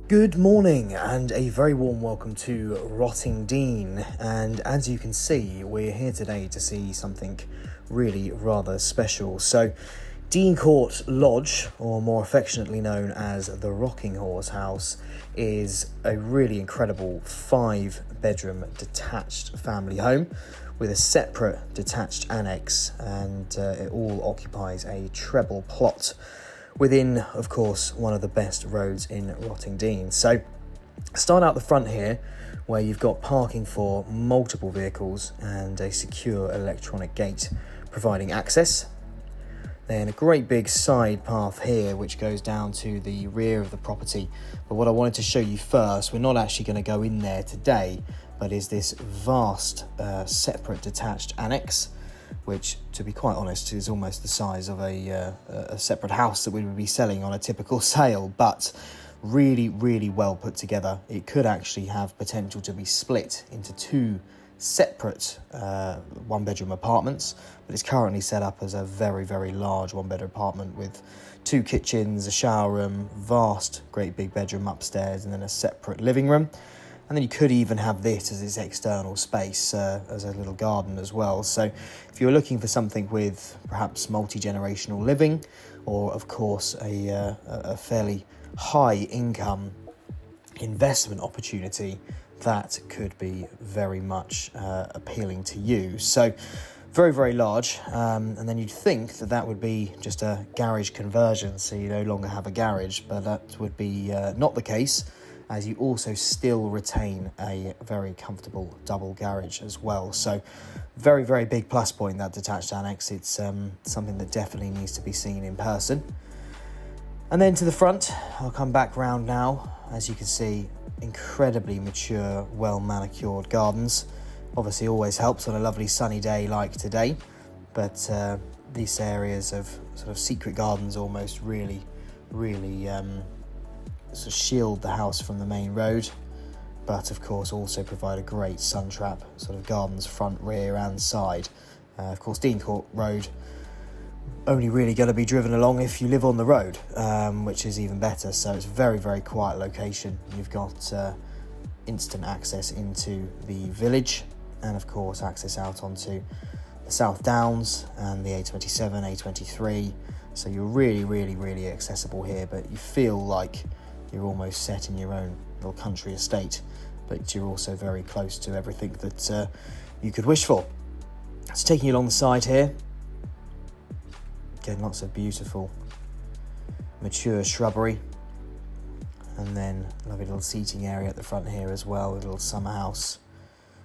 Good morning and a very warm welcome to Rottingdean, and as you can see we're here today to see something really rather special. So Dean Court Lodge, or more affectionately known as the Rocking Horse House, is a really incredible 5-bedroom detached family home with a separate detached annex, and it all occupies a treble plot within, of course, one of the best roads in Rottingdean. So start out the front here, where you've got parking for multiple vehicles and a secure electronic gate providing access. Then a great big side path here which goes down to the rear of the property. But what I wanted to show you first, we're not actually going to go in there today, but is this vast separate detached annex, which, to be quite honest, is almost the size of a separate house that we would be selling on a typical sale, but really, really well put together. It could actually have potential to be split into 2 separate 1-bedroom apartments, but it's currently set up as a very, very large 1-bedroom apartment with 2 kitchens, a shower room, vast, great big bedroom upstairs, and then a separate living room. And then you could even have this as its external space, as a little garden as well. So if you're looking for something with perhaps multi-generational living, or of course a fairly high income investment opportunity, that could be very much appealing to you. So very, very large, and then you'd think that would be just a garage conversion, so you no longer have a garage, but that would be not the case, as you also still retain a very comfortable double garage as well. So very, very big plus point, that detached annex. It's something that definitely needs to be seen in person. And then to the front, I'll come back round now. As you can see, incredibly mature, well manicured gardens. Obviously always helps on a lovely sunny day like today, but these areas of sort of secret gardens almost really sort of shield the house from the main road, but of course also provide a great sun trap, sort of gardens front, rear and side. Of course, Dean Court Road only really going to be driven along if you live on the road, which is even better. So it's a very, very quiet location. You've got instant access into the village, and of course access out onto the South Downs and the A27, A23. So you're really, really, really accessible here, but you feel like you're almost set in your own little country estate, but you're also very close to everything that you could wish for. It's taking you along the side here. Again, lots of beautiful mature shrubbery, and then lovely little seating area at the front here as well, a little summer house,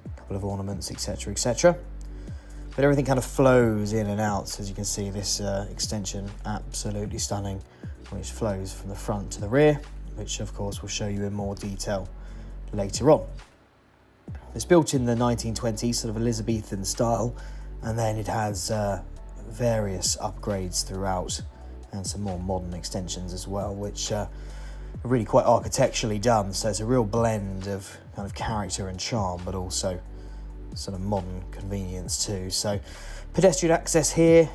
a couple of ornaments, etc, etc. But everything kind of flows in and out. As you can see, this extension absolutely stunning, which flows from the front to the rear, which of course we'll show you in more detail later on. It's built in the 1920s, sort of Elizabethan style, and then it has various upgrades throughout and some more modern extensions as well, which are really quite architecturally done. So it's a real blend of kind of character and charm, but also sort of modern convenience too. So pedestrian access here,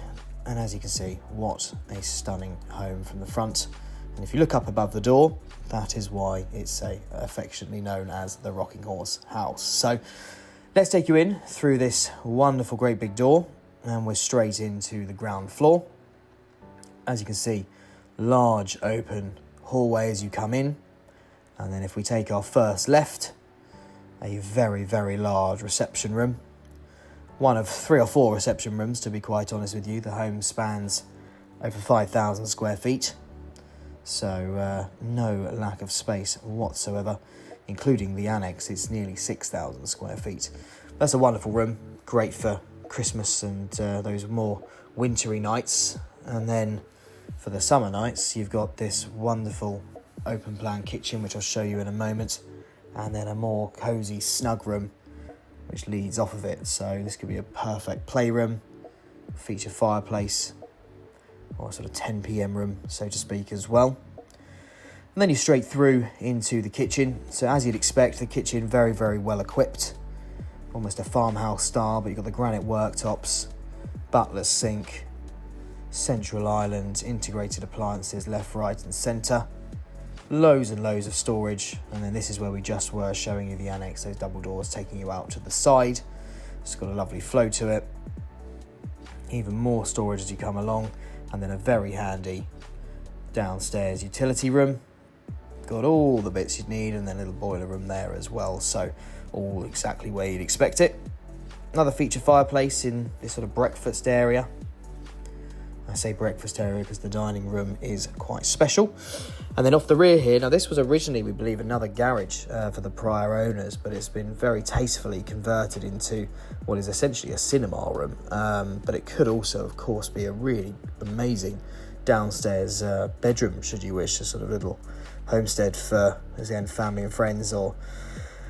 and as you can see, what a stunning home from the front. And if you look up above the door, that is why it's affectionately known as the Rocking Horse House. So let's take you in through this wonderful great big door, and we're straight into the ground floor. As you can see, large open hallway as you come in, and then if we take our first left, a very, very large reception room. One of 3 or 4 reception rooms, to be quite honest with you. The home spans over 5,000 square feet. So no lack of space whatsoever, including the annex. It's nearly 6,000 square feet. That's a wonderful room, great for Christmas and those more wintry nights. And then for the summer nights, you've got this wonderful open plan kitchen, which I'll show you in a moment, and then a more cosy snug room which leads off of it. So this could be a perfect playroom, feature fireplace, or a sort of 10 p.m. room, so to speak, as well. And then you're straight through into the kitchen. So as you'd expect, the kitchen very, very well equipped. Almost a farmhouse style, but you've got the granite worktops, butler's sink, central island, integrated appliances left, right and centre. Loads and loads of storage, and then this is where we just were showing you the annex, those double doors taking you out to the side. It's got a lovely flow to it. Even more storage as you come along, and then a very handy downstairs utility room. Got all the bits you'd need, and then a little boiler room there as well, so all exactly where you'd expect it. Another feature fireplace in this sort of breakfast area. I say breakfast area because the dining room is quite special. And then off the rear here, now this was originally, we believe, another garage for the prior owners, but it's been very tastefully converted into what is essentially a cinema room. But it could also, of course, be a really amazing downstairs bedroom, should you wish, a sort of little homestead for, again, family and friends, or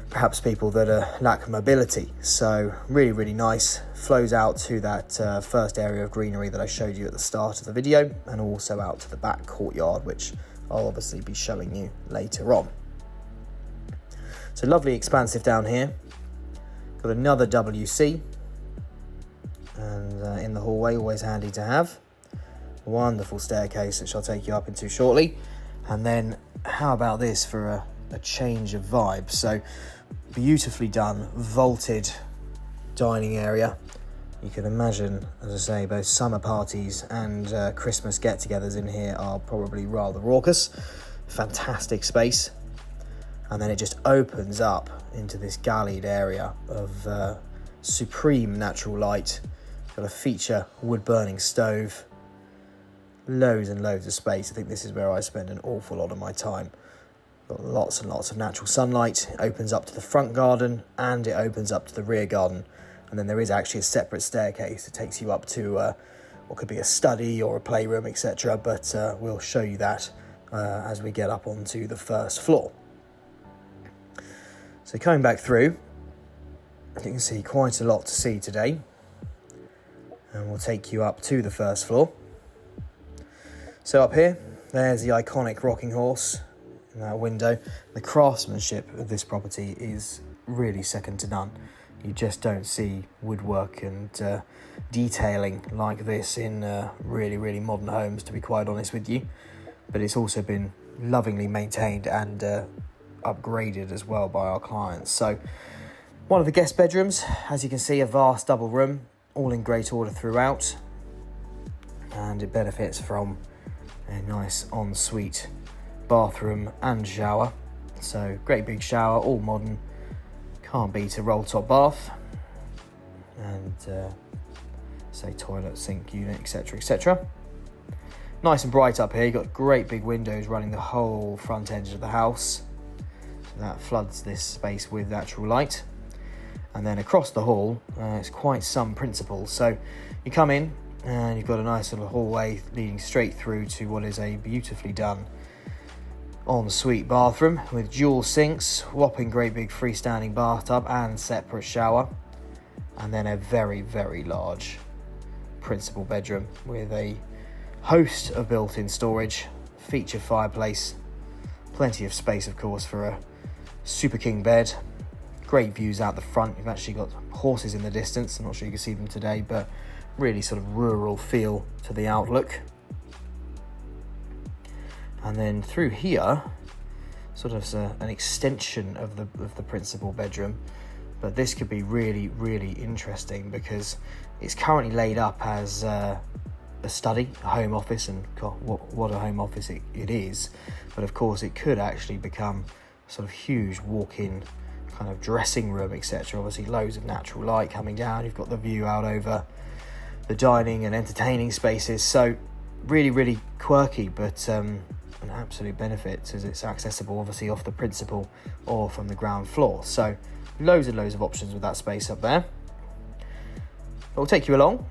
perhaps people that lack mobility. So really, really nice. Flows out to that first area of greenery that I showed you at the start of the video, and also out to the back courtyard, which I'll obviously be showing you later on. So lovely expansive down here. Got another WC, and in the hallway, always handy to have. Wonderful staircase, which I'll take you up into shortly. And then how about this for a change of vibe? So beautifully done, vaulted dining area. You can imagine, as I say, both summer parties and Christmas get-togethers in here are probably rather raucous. Fantastic space. And then it just opens up into this gallied area of supreme natural light. Got a feature wood-burning stove. Loads and loads of space. I think this is where I spend an awful lot of my time. Got lots and lots of natural sunlight. It opens up to the front garden, and it opens up to the rear garden. And then there is actually a separate staircase that takes you up to what could be a study or a playroom, etc. But we'll show you that as we get up onto the first floor. So coming back through, you can see quite a lot to see today. And we'll take you up to the first floor. So up here, there's the iconic rocking horse in that window. The craftsmanship of this property is really second to none. You just don't see woodwork and detailing like this in really, really modern homes, to be quite honest with you. But it's also been lovingly maintained and upgraded as well by our clients. So one of the guest bedrooms, as you can see, a vast double room, all in great order throughout. And it benefits from a nice ensuite bathroom and shower. So great big shower, all modern. Can't beat a roll top bath. And say toilet, sink unit, etc, etc. Nice and bright up here. You've got great big windows running the whole front edge of the house. So that floods this space with natural light. And then across the hall, it's quite some principle. So you come in, and you've got a nice little hallway leading straight through to what is a beautifully done ensuite bathroom with dual sinks, whopping great big freestanding bathtub and separate shower. And then a very, very large principal bedroom with a host of built-in storage, feature fireplace, plenty of space, of course, for a super king bed. Great views out the front. You've actually got horses in the distance. I'm not sure you can see them today, but really sort of rural feel to the outlook. And then through here, sort of an extension of the principal bedroom. But this could be really, really interesting because it's currently laid up as a study, a home office, and God, what a home office it is. But of course, it could actually become a sort of huge walk-in kind of dressing room, etc. Obviously, loads of natural light coming down. You've got the view out over the dining and entertaining spaces. So really, really quirky, but an absolute benefit as it's accessible obviously off the principal or from the ground floor. So loads and loads of options with that space up there. But we'll take you along.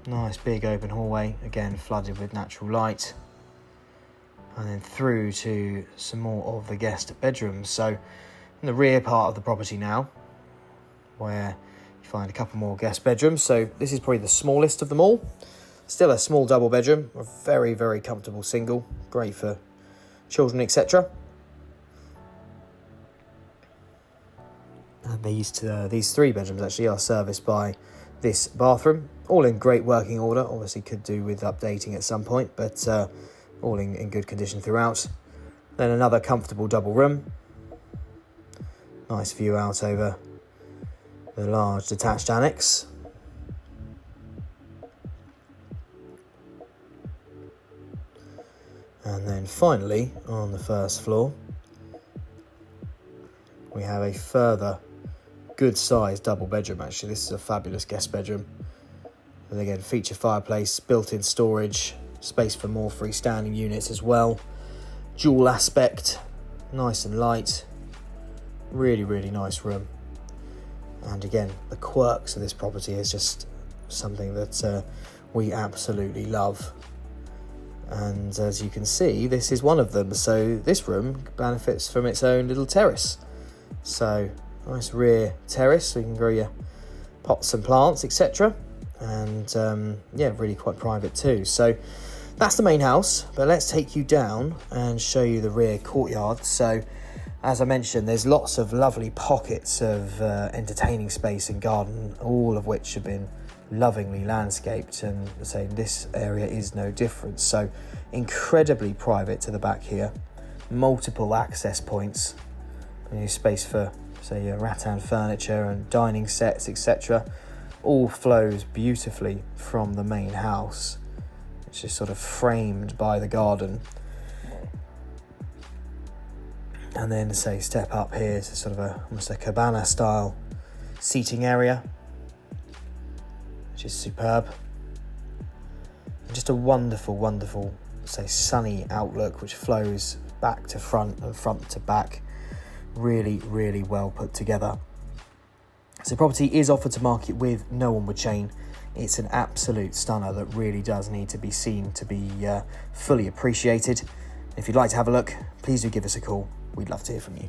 Nice big open hallway, again flooded with natural light. And then through to some more of the guest bedrooms. So in the rear part of the property now, where you find a couple more guest bedrooms. So this is probably the smallest of them all. Still a small double bedroom, a very, very comfortable single, great for children, etc. And these three bedrooms actually are serviced by this bathroom, all in great working order. Obviously could do with updating at some point, but all in good condition throughout. Then another comfortable double room. Nice view out over the large detached annex. And then finally, on the first floor, we have a further good sized double bedroom. Actually, this is a fabulous guest bedroom. And again, feature fireplace, built-in storage, space for more freestanding units as well. Dual aspect, nice and light. Really, really nice room. And again, the quirks of this property is just something that we absolutely love. And as you can see, this is one of them. So this room benefits from its own little terrace. So nice rear terrace, so you can grow your pots and plants, etc. And yeah, really quite private too. So that's the main house, but let's take you down and show you the rear courtyard. So as I mentioned, there's lots of lovely pockets of entertaining space and garden, all of which have been lovingly landscaped, and say this area is no different. So incredibly private to the back here, multiple access points, and space for say your rattan furniture and dining sets, etc. All flows beautifully from the main house, which is sort of framed by the garden. And then say step up here to sort of almost a cabana style seating area, which is superb. And just a wonderful, say, sunny outlook, which flows back to front and front to back. Really, really well put together. So property is offered to market with no onward chain. It's an absolute stunner that really does need to be seen to be fully appreciated. If you'd like to have a look, please do give us a call. We'd love to hear from you.